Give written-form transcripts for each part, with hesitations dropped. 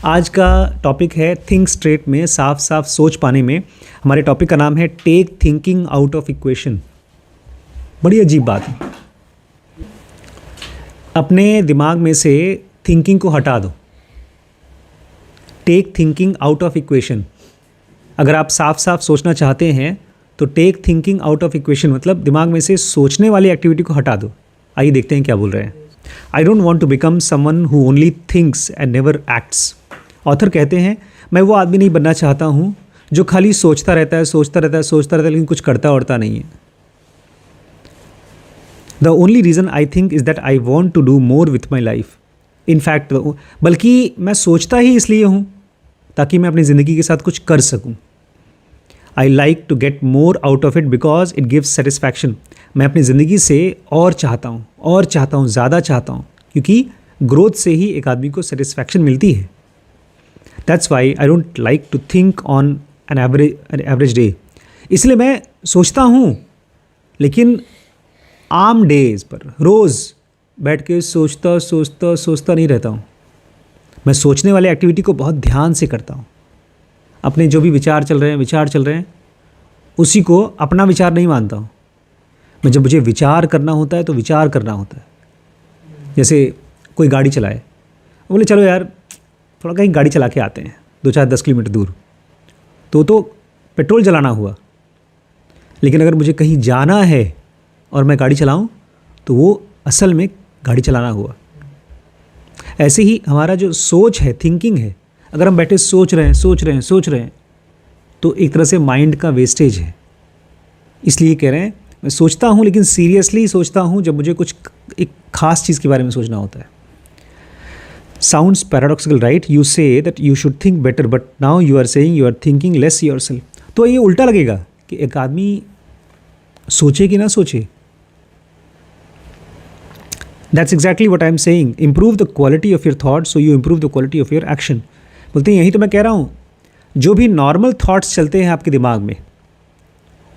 आज का टॉपिक है थिंक स्ट्रेट में साफ साफ सोच पाने में। हमारे टॉपिक का नाम है take thinking out of equation. बड़ी अजीब बात है, अपने दिमाग में से थिंकिंग को हटा दो। Take thinking out of equation. अगर आप साफ साफ सोचना चाहते हैं तो take thinking out of equation मतलब दिमाग में से सोचने वाली एक्टिविटी को हटा दो। आइए देखते हैं क्या बोल रहे हैं। I don't want to become someone who only thinks and never acts. Author कहते हैं मैं वो आदमी नहीं बनना चाहता हूँ जो खाली सोचता रहता है लेकिन कुछ करता उड़ता नहीं है। The only reason I think is that I want to do more with my life. In fact बल्कि मैं सोचता ही इसलिए हूँ ताकि मैं अपनी ज़िंदगी के साथ कुछ कर सकूँ। I like to get more out of it because it gives satisfaction. मैं अपनी ज़िंदगी से और चाहता हूँ, ज़्यादा चाहता हूँ, क्योंकि ग्रोथ से ही एक आदमी को सेटिस्फैक्शन मिलती है। That's why I don't like to think on an average day. इसलिए मैं सोचता हूँ लेकिन आम डेज पर रोज़ बैठ के सोचता नहीं रहता हूँ। मैं सोचने वाले एक्टिविटी को बहुत ध्यान से करता हूँ। अपने जो भी विचार चल रहे हैं उसी को अपना विचार नहीं मानता हूँ। मैं जब मुझे विचार करना होता है तो विचार करना होता है। जैसे कोई गाड़ी चलाए, बोले चलो यार थोड़ा कहीं गाड़ी चला के आते हैं 2-4-10 किलोमीटर दूर, तो पेट्रोल जलाना हुआ। लेकिन अगर मुझे कहीं जाना है और मैं गाड़ी चलाऊं तो वो असल में गाड़ी चलाना हुआ। ऐसे ही हमारा जो सोच है, थिंकिंग है, अगर हम बैठे सोच रहे हैं तो एक तरह से माइंड का वेस्टेज है। इसलिए कह रहे हैं मैं सोचता हूँ लेकिन सीरियसली सोचता हूँ जब मुझे कुछ एक ख़ास चीज़ के बारे में सोचना होता है। Sounds paradoxical right? You say that you should think better but now you are saying you are thinking less yourself. तो ये उल्टा लगेगा कि एक आदमी सोचे कि ना सोचे। That's exactly what I am saying. Improve the quality of your thought so you improve the quality of your action. बोलते हैं यही तो मैं कह रहा हूँ। जो भी नॉर्मल थॉट्स चलते हैं आपके दिमाग में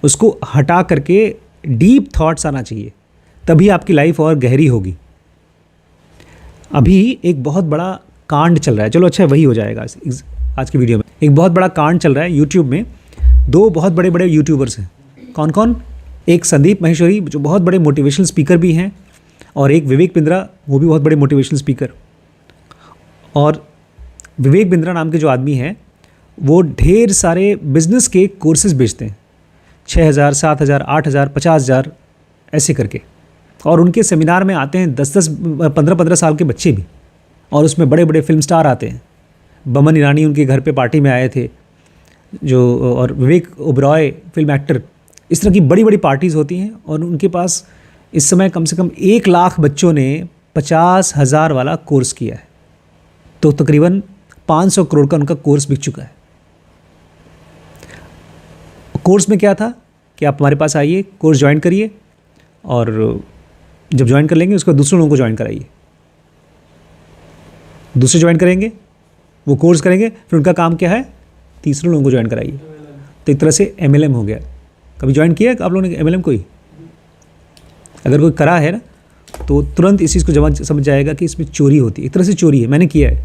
उसको हटा करके डीप थॉट्स आना चाहिए, तभी आपकी लाइफ और गहरी होगी। अभी एक बहुत बड़ा कांड चल रहा है, चलो अच्छा वही हो जाएगा आज की वीडियो में। एक बहुत बड़ा कांड चल रहा है यूट्यूब में। दो बहुत बड़े बड़े यूट्यूबर्स हैं। कौन कौन? एक संदीप माहेश्वरी जो बहुत बड़े मोटिवेशनल स्पीकर भी हैं, और एक विवेक बिंद्रा, वो भी बहुत बड़े मोटिवेशनल स्पीकर। और विवेक बिंद्रा नाम के जो आदमी हैं वो ढेर सारे बिजनेस के कोर्सेज बेचते हैं, 6,000, 7,000, 8,000, 50,000 ऐसे करके। और उनके सेमिनार में आते हैं 10-10, 15-15 साल के बच्चे भी, और उसमें बड़े बड़े फिल्म स्टार आते हैं। बमन ईरानी उनके घर पे पार्टी में आए थे जो, और विवेक ओबरॉय फिल्म एक्टर। इस तरह की बड़ी बड़ी पार्टीज़ होती हैं और उनके पास इस समय कम से कम 1 लाख बच्चों ने 50,000 वाला कोर्स किया है। तो तकरीबन 500 करोड़ का उनका कोर्स बिक चुका है। कोर्स में क्या था कि आप हमारे पास आइए, कोर्स ज्वाइन करिए, और जब ज्वाइन कर लेंगे उसके बाद दूसरे लोगों को ज्वाइन कराइए। दूसरे ज्वाइन करेंगे, वो कोर्स करेंगे, फिर उनका काम क्या है, तीसरे लोगों को ज्वाइन कराइए। तो एक तरह से MLM हो गया। कभी ज्वाइन किया आप लोगों ने MLM? कोई अगर कोई करा है ना तो तुरंत इस चीज़ को समझ जाएगा कि इसमें चोरी होती है। एक तरह से चोरी है। मैंने किया है।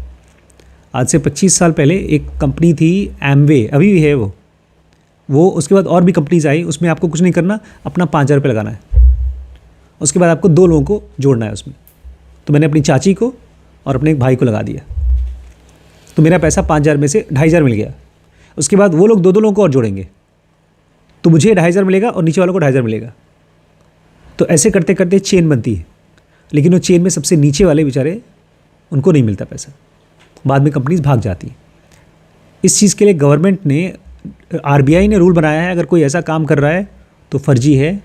आज से 25 साल पहले एक कंपनी थी एमवे, अभी भी है वो उसके बाद और भी कंपनीज आई। उसमें आपको कुछ नहीं करना, अपना 5,000 रुपये लगाना है। उसके बाद आपको 2 लोगों को जोड़ना है उसमें। तो मैंने अपनी चाची को और अपने एक भाई को लगा दिया, तो मेरा पैसा 5,000 में से 2,500 मिल गया। उसके बाद वो लोग 2-2 लोगों को और जोड़ेंगे तो मुझे 2,500 मिलेगा और नीचे वालों को 2,500 मिलेगा। तो ऐसे करते करते चेन बनती है। लेकिन वो चेन में सबसे नीचे वाले बेचारे, उनको नहीं मिलता पैसा, बाद में कंपनीज भाग जाती है। इस चीज़ के लिए गवर्नमेंट ने, RBI ने रूल बनाया है, अगर कोई ऐसा काम कर रहा है तो फर्जी है,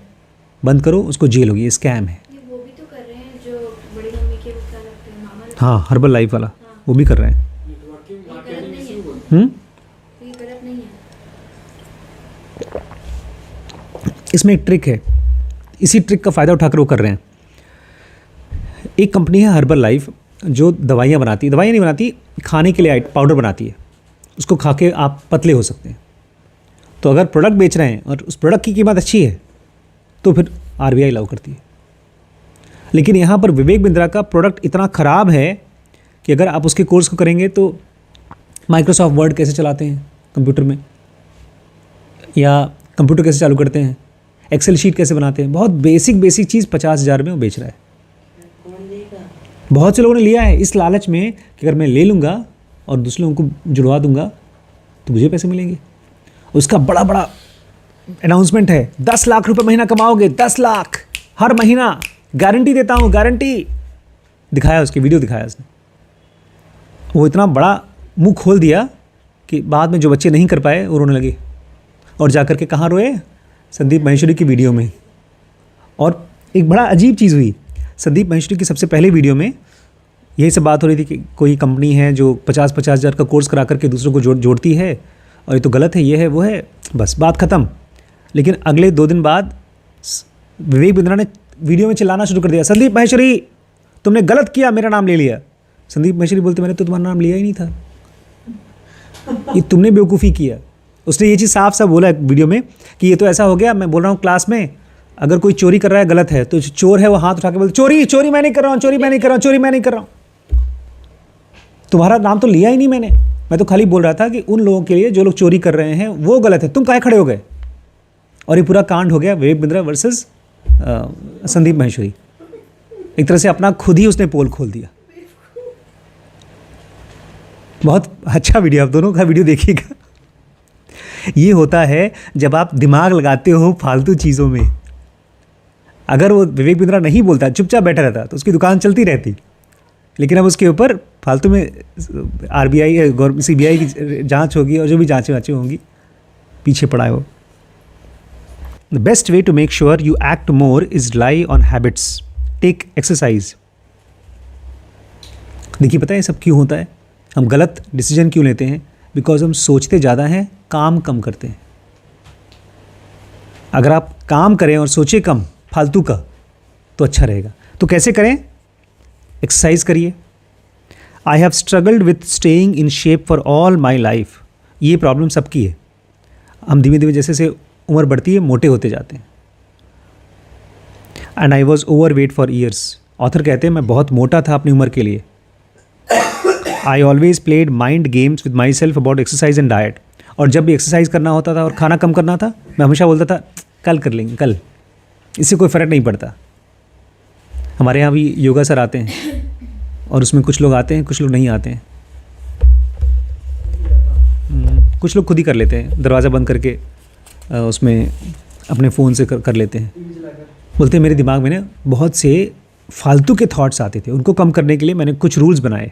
बंद करो, उसको जेल होगी, स्कैम है। वो भी तो कर रहे हैं जो बड़ी मम्मी के क्या लगते हैं, मामा लगते हाँ, हर्बल लाइफ वाला, हाँ। वो भी कर रहे हैं। ये गलत नहीं है, ये गलत नहीं है। इसमें एक ट्रिक है, इसी ट्रिक का फ़ायदा उठाकर वो कर रहे हैं। एक कंपनी है हर्बल लाइफ जो दवाइयाँ बनाती है, दवाइयाँ नहीं बनाती, खाने के लिए पाउडर बनाती है। उसको खा के आप पतले हो सकते हैं। तो अगर प्रोडक्ट बेच रहे हैं और उस प्रोडक्ट की कीमत अच्छी है तो फिर RBI अलाउ करती है। लेकिन यहाँ पर विवेक बिंद्रा का प्रोडक्ट इतना ख़राब है कि अगर आप उसके कोर्स को करेंगे तो माइक्रोसॉफ्ट वर्ड कैसे चलाते हैं कंप्यूटर में, या कंप्यूटर कैसे चालू करते हैं, एक्सेल शीट कैसे बनाते हैं, बहुत बेसिक बेसिक चीज़ 50,000 में वो बेच रहा है। कौन लेगा? बहुत से लोगों ने लिया है इस लालच में कि अगर मैं ले लूँगा और दूसरे लोगों को जुड़वा दूंगा तो मुझे पैसे मिलेंगे। उसका बड़ा बड़ा अनाउंसमेंट है, 10 लाख रुपए महीना कमाओगे, 10 लाख हर महीना, गारंटी देता हूँ, गारंटी। दिखाया, उसकी वीडियो दिखाया उसने। वो इतना बड़ा मुंह खोल दिया कि बाद में जो बच्चे नहीं कर पाए वो रोने लगे, और जाकर के कहाँ रोए? संदीप माहेश्वरी की वीडियो में। और एक बड़ा अजीब चीज़ हुई, संदीप माहेश्वरी की सबसे पहले वीडियो में यही सब बात हो रही थी कि कोई कंपनी है जो 50-50 हज़ार का कोर्स करा करके दूसरों को जोड़ती है और ये तो गलत है, ये है वो है, बस बात ख़त्म। लेकिन अगले 2 दिन बाद विवेक बिंद्रा ने वीडियो में चिल्लाना शुरू कर दिया, संदीप माहेश्वरी तुमने गलत किया, मेरा नाम ले लिया। संदीप माहेश्वरी बोलते मैंने तो तुम्हारा नाम लिया ही नहीं था, ये तुमने बेवकूफ़ी किया। उसने ये चीज़ साफ साफ बोला वीडियो में कि ये तो ऐसा हो गया, मैं बोल रहा हूँ क्लास में अगर कोई चोरी कर रहा है गलत है, तो चोर है वो हाथ उठा के बोलते चोरी चोरी मैं नहीं कर रहा हूँ, चोरी मैं नहीं कर रहा हूँ, चोरी मैं नहीं कर रहा हूँ। तुम्हारा नाम तो लिया ही नहीं मैंने, मैं तो खाली बोल रहा था कि उन लोगों के लिए जो लोग चोरी कर रहे हैं वो गलत है, तुम काहे खड़े हो गए। और ये पूरा कांड हो गया विवेक बिंद्रा वर्सेस संदीप माहेश्वरी। एक तरह से अपना खुद ही उसने पोल खोल दिया। बहुत अच्छा वीडियो, आप दोनों का वीडियो देखिएगा। ये होता है जब आप दिमाग लगाते हो फालतू चीज़ों में। अगर वो विवेक बिंद्रा नहीं बोलता, चुपचाप बैठा रहता, तो उसकी दुकान चलती रहती। लेकिन अब उसके ऊपर फालतू में RBI CBI की जांच होगी और जो भी जांचें होंगी, पीछे पड़ा है वो। The best way to make sure you act more is rely on habits, take exercise. देखिए पता है ये सब क्यों होता है, हम गलत डिसीजन क्यों लेते हैं? बिकॉज हम सोचते ज़्यादा हैं, काम कम करते हैं। अगर आप काम करें और सोचें कम फालतू का तो अच्छा रहेगा। तो कैसे करें? एक्सरसाइज करिए। I have struggled with staying in shape for all my life. ये प्रॉब्लम सबकी है। हम धीमे धीमे जैसे जैसे उम्र बढ़ती है मोटे होते जाते हैं। And I was over weight for years. Author कहते हैं मैं बहुत मोटा था अपनी उम्र के लिए। I always played mind games with my self about exercise and diet. और जब भी एक्सरसाइज करना होता था और खाना कम करना था, मैं हमेशा बोलता था कल कर लेंगे, कल, इससे कोई फ़र्क नहीं पड़ता। हमारे यहाँ भी योगा सर आते हैं और उसमें कुछ लोग आते हैं, कुछ लोग नहीं आते हैं। कुछ लोग खुद ही कर लेते हैं, दरवाज़ा बंद करके उसमें अपने फ़ोन से कर लेते हैं। बोलते हैं मेरे दिमाग में ना बहुत से फालतू के थॉट्स आते थे, उनको कम करने के लिए मैंने कुछ रूल्स बनाए,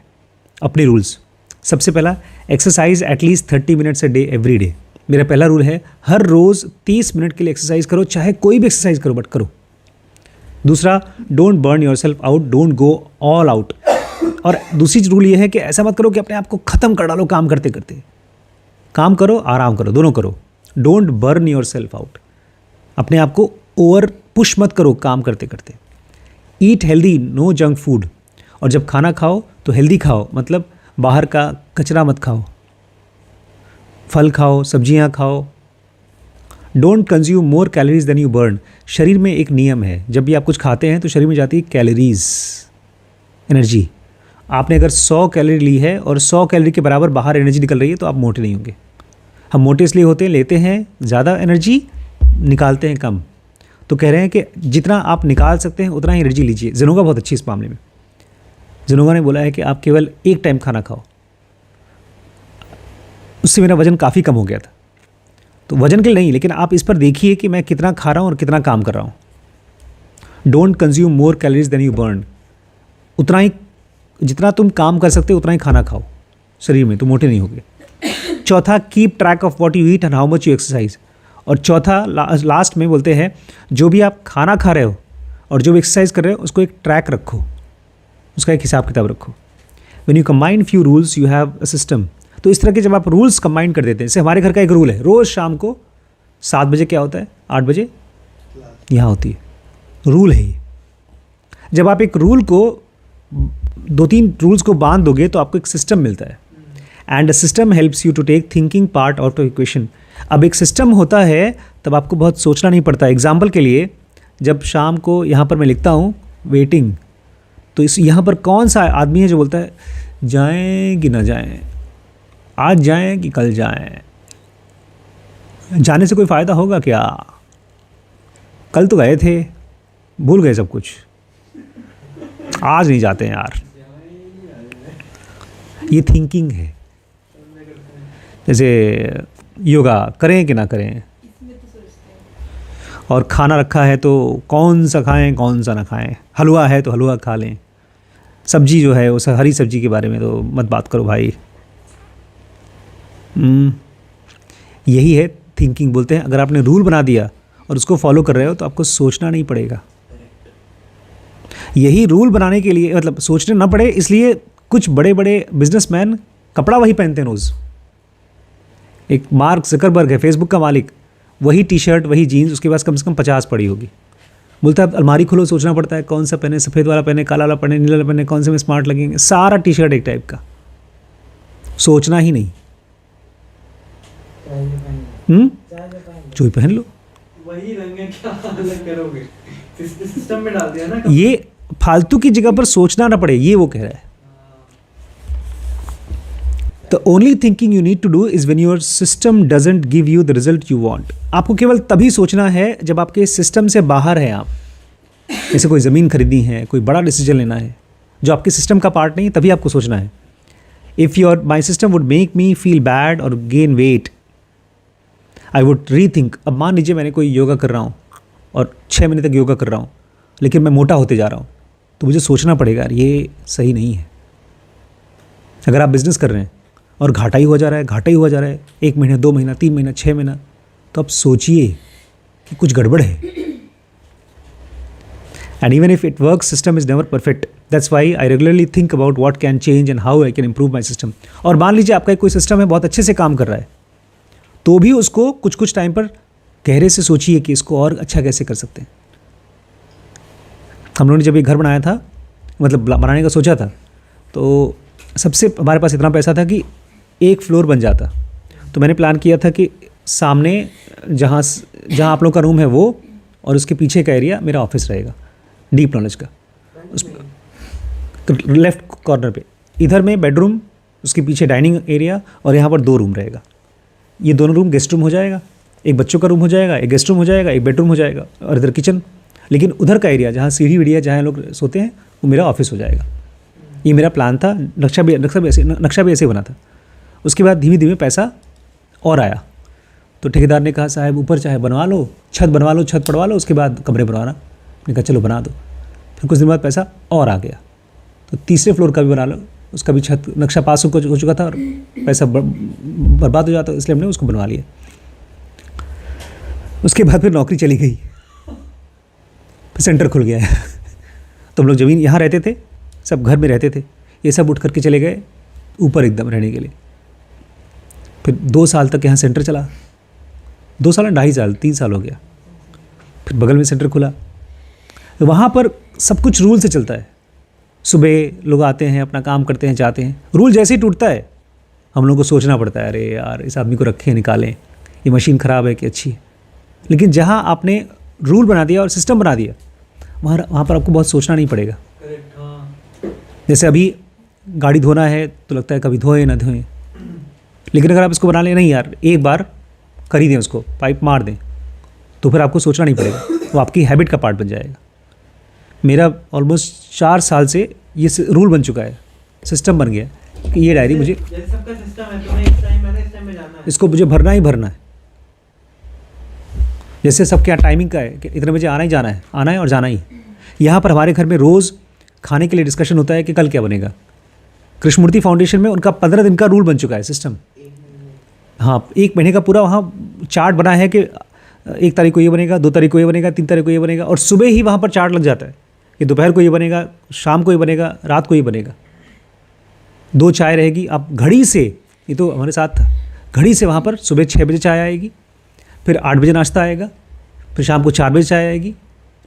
अपने रूल्स। सबसे पहला, exercise at least 30 minutes a day every day. मेरा पहला रूल है हर रोज़ 30 मिनट के लिए एक्सरसाइज करो, चाहे कोई भी एक्सरसाइज करो बट करो। दूसरा, don't burn your self out, don't go all out. और दूसरी रूल ये है कि ऐसा मत करो कि अपने आप को ख़त्म कर डालो काम करते करते। काम करो, आराम करो, दोनों करो। Don't burn your self out, अपने आप को ओवर पुश मत करो काम करते करते। Eat healthy, no junk food. और जब खाना खाओ तो हेल्दी खाओ, मतलब बाहर का कचरा मत खाओ, फल खाओ, सब्जियां खाओ। Don't consume more calories than you burn. शरीर में एक नियम है, जब भी आप कुछ खाते हैं तो शरीर में जाती है कैलोरीज, एनर्जी। आपने अगर 100 कैलोरी ली है और 100 कैलोरी के बराबर बाहर एनर्जी निकल रही है तो आप मोटे नहीं होंगे। हम मोटे इसलिए होते हैं, लेते हैं ज़्यादा एनर्जी, निकालते हैं कम। तो कह रहे हैं कि जितना आप निकाल सकते हैं उतना ही एनर्जी लीजिए। जिनोगा बहुत अच्छी इस मामले में। जिनोगा ने बोला है कि आप केवल एक टाइम खाना खाओ। उससे मेरा वज़न काफ़ी कम हो गया था। तो वज़न के लिए नहीं, लेकिन आप इस पर देखिए कि मैं कितना खा रहा हूँ और कितना काम कर रहा हूँ। Don't consume more calories than you burn. उतना ही, जितना तुम काम कर सकते हो उतना ही खाना खाओ शरीर में, तो मोटे नहीं होगे। चौथा, keep track of what you eat and how much you exercise. और चौथा लास्ट में बोलते हैं जो भी आप खाना खा रहे हो और जो भी एक्सरसाइज कर रहे हो उसको एक ट्रैक रखो, उसका एक हिसाब किताब रखो। When you combine few rules you have a system. तो इस तरह के जब आप रूल्स कंबाइन कर देते हैं, जैसे हमारे घर का एक रूल है, रोज़ शाम को 7 बजे क्या होता है, 8 बजे यहाँ होती है, रूल है ये। जब आप एक रूल को 2-3 रूल्स को बांध दोगे तो आपको एक सिस्टम मिलता है। And a system helps you to take thinking part out of equation. अब एक सिस्टम होता है तब आपको बहुत सोचना नहीं पड़ता। एग्जाम्पल के लिए, जब शाम को यहाँ पर मैं लिखता हूँ वेटिंग, तो इस यहाँ पर कौन सा आदमी है जो बोलता है जाएं कि ना जाएं, आज जाएं कि कल जाएं? जाने से कोई फ़ायदा होगा क्या? कल तो गए थे, भूल गए सब कुछ, आज नहीं जाते हैं यार। ये थिंकिंग है। जैसे योगा करें कि ना करें, और खाना रखा है तो कौन सा खाएं कौन सा ना खाएं, हलवा है तो हलवा खा लें, सब्जी जो है उस हरी सब्जी के बारे में तो मत बात करो भाई। यही है थिंकिंग बोलते हैं। अगर आपने रूल बना दिया और उसको फॉलो कर रहे हो तो आपको सोचना नहीं पड़ेगा। यही रूल बनाने के लिए मतलब सोचने ना पड़े, इसलिए कुछ बड़े बड़े बिजनेसमैन कपड़ा वही पहनते हैं रोज़। एक मार्क ज़करबर्ग है फेसबुक का मालिक, वही टी शर्ट वही जीन्स, उसके पास कम से कम 50 पड़ी होगी। बोलता है अलमारी खोलो, सोचना पड़ता है कौन सा पहने, सफ़ेद वाला पहने, काला वाला पहने, नीला वाला पहने, कौन से में स्मार्ट लगेंगे। सारा टी शर्ट एक टाइप का, सोचना ही नहीं। जो ही पहन लो, वही रंग है, क्या अलग करोगे? सिस्टम में डाल दिया ना। ये फालतू की जगह पर सोचना ना पड़े, ये वो कह रहा है। The only thinking you need to do is when your system doesn't give you the result you want. आपको केवल तभी सोचना है जब आपके सिस्टम से बाहर है आप। जैसे कोई ज़मीन खरीदनी है, कोई बड़ा डिसीजन लेना है जो आपके सिस्टम का पार्ट नहीं है, तभी आपको सोचना है। If my system would make me feel bad or gain weight, I would rethink. अब मान लीजिए मैंने कोई योगा कर रहा हूँ और 6 महीने तक योगा कर रहा हूँ, लेकिन मैं मोटा होते जा रहा हूँ, तो मुझे सोचना पड़ेगा यार ये सही नहीं है। अगर आप बिज़नेस कर रहे हैं और घाटा ही हो जा रहा है, घाटा ही हुआ जा रहा है, 1 महीना 2 महीना 3 महीना 6 महीना, तो आप सोचिए कि कुछ गड़बड़ है। And even if it work, system is never perfect. That's why I regularly think about what can change and how I can improve my system. और मान लीजिए आपका कोई सिस्टम है बहुत अच्छे से काम कर रहा है, तो भी उसको कुछ कुछ टाइम पर गहरे से सोचिए कि इसको और अच्छा कैसे कर सकते हैं। हम लोगों ने जब ये घर बनाया था, मतलब बनाने का सोचा था, तो सबसे हमारे पास इतना पैसा था कि एक फ्लोर बन जाता। तो मैंने प्लान किया था कि सामने जहाँ आप लोग का रूम है वो, और उसके पीछे का एरिया मेरा ऑफिस रहेगा, डीप नॉलेज का, उस लेफ्ट कॉर्नर पे। इधर में बेडरूम, उसके पीछे डाइनिंग एरिया, और यहाँ पर 2 रूम रहेगा। ये दोनों रूम गेस्ट रूम हो जाएगा, एक बच्चों का रूम हो जाएगा, एक गेस्ट रूम हो जाएगा, एक बेडरूम हो जाएगा, और इधर किचन। लेकिन उधर का एरिया जहाँ सीढ़ी वीढ़ी है, जहाँ लोग सोते हैं, वो मेरा ऑफिस हो जाएगा। ये मेरा प्लान था। नक्शा भी ऐसे बना था। उसके बाद धीमे धीमे पैसा और आया, तो ठेकेदार ने कहा साहब ऊपर चाहे बनवा लो, छत बनवा लो, छत पड़वा लो, उसके बाद कमरे बनवाना। मैंने कहा चलो बना दो। फिर कुछ दिन बाद पैसा और आ गया, तो तीसरे फ्लोर का भी बना लो, उसका भी छत नक्शा पास हो चुका था और पैसा बर्बाद हो जाता, इसलिए हमने उसको बनवा लिया। उसके बाद फिर नौकरी चली गई, फिर सेंटर खुल गया है। तो हम लोग ज़मीन यहाँ रहते थे, सब घर में रहते थे, ये सब उठ करके चले गए ऊपर एकदम रहने के लिए। फिर 2 साल तक यहाँ सेंटर चला, 2 साल 2.5 साल 3 साल हो गया। फिर बगल में सेंटर खुला, तो वहाँ पर सब कुछ रूल से चलता है। सुबह लोग आते हैं, अपना काम करते हैं, जाते हैं। रूल जैसे ही टूटता है हम लोगों को सोचना पड़ता है, अरे यार इस आदमी को रखें, निकालें, ये मशीन ख़राब है कि अच्छी है। लेकिन जहाँ आपने रूल बना दिया और सिस्टम बना दिया, वहाँ पर आपको बहुत सोचना नहीं पड़ेगा। जैसे अभी गाड़ी धोना है तो लगता है कभी धोएं ना धोएं, लेकिन अगर आप इसको बना लें, नहीं यार एक बार कर ही दें, उसको पाइप मार दें, तो फिर आपको सोचना नहीं पड़ेगा, वो आपकी हैबिट का पार्ट बन जाएगा। मेरा ऑलमोस्ट 4 साल से ये रूल बन चुका है, सिस्टम बन गया कि ये डायरी मुझे, सबका सिस्टम है, तुम्हें इस टाइम मैंने इस टाइम में जाना है, इसको मुझे भरना ही भरना है। जैसे सबके यहाँ टाइमिंग का है कि इतने बजे आना ही जाना है, आना है और जाना ही। यहाँ पर हमारे घर में रोज़ खाने के लिए डिस्कशन होता है कि कल क्या बनेगा। कृष्णमूर्ति फाउंडेशन में उनका 15 दिन का रूल बन चुका है, सिस्टम। हाँ, 1 महीने का पूरा वहाँ चार्ट बना है कि 1 तारीख को ये बनेगा, 2 तारीख को ये बनेगा, 3 तारीख को ये बनेगा, और सुबह ही वहाँ पर चार्ट लग जाता है कि दोपहर को ये बनेगा, शाम को ये बनेगा, रात को ये बनेगा। 2 चाय रहेगी, आप घड़ी से, ये तो हमारे साथ था, घड़ी से वहाँ पर सुबह 6 बजे चाय आएगी, फिर 8 बजे नाश्ता आएगा, फिर शाम को 4 बजे चाय आएगी,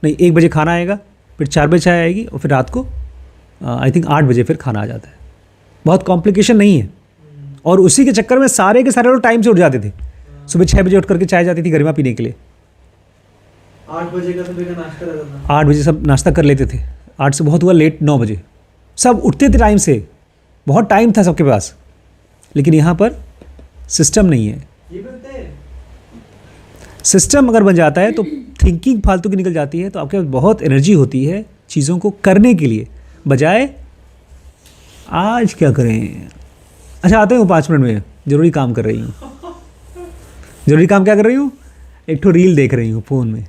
नहीं 1 बजे खाना आएगा, फिर 4 बजे चाय आएगी, और फिर रात को आई थिंक 8 बजे फिर खाना आ जाता है। बहुत कॉम्प्लिकेशन नहीं है। और उसी के चक्कर में सारे के सारे लोग टाइम से उठ जाते थे। सुबह 6 बजे उठ करके चाय जाती थी गरिमा पीने के लिए, 8 बजे का सुबह का नाश्ता रहता था, 8 बजे सब नाश्ता कर लेते थे, 8 से बहुत हुआ लेट 9 बजे सब उठते थे टाइम से, बहुत टाइम था सबके पास। लेकिन यहाँ पर सिस्टम नहीं है। ये बोलते हैं सिस्टम अगर बन जाता है तो थिंकिंग फालतू की निकल जाती है, तो आपके पास बहुत एनर्जी होती है चीज़ों को करने के लिए, बजाय आज क्या करें, अच्छा आते हूँ 5 मिनट में, ज़रूरी काम कर रही हूँ। ज़रूरी काम क्या कर रही हूँ? एक ठो रील देख रही हूँ फ़ोन में।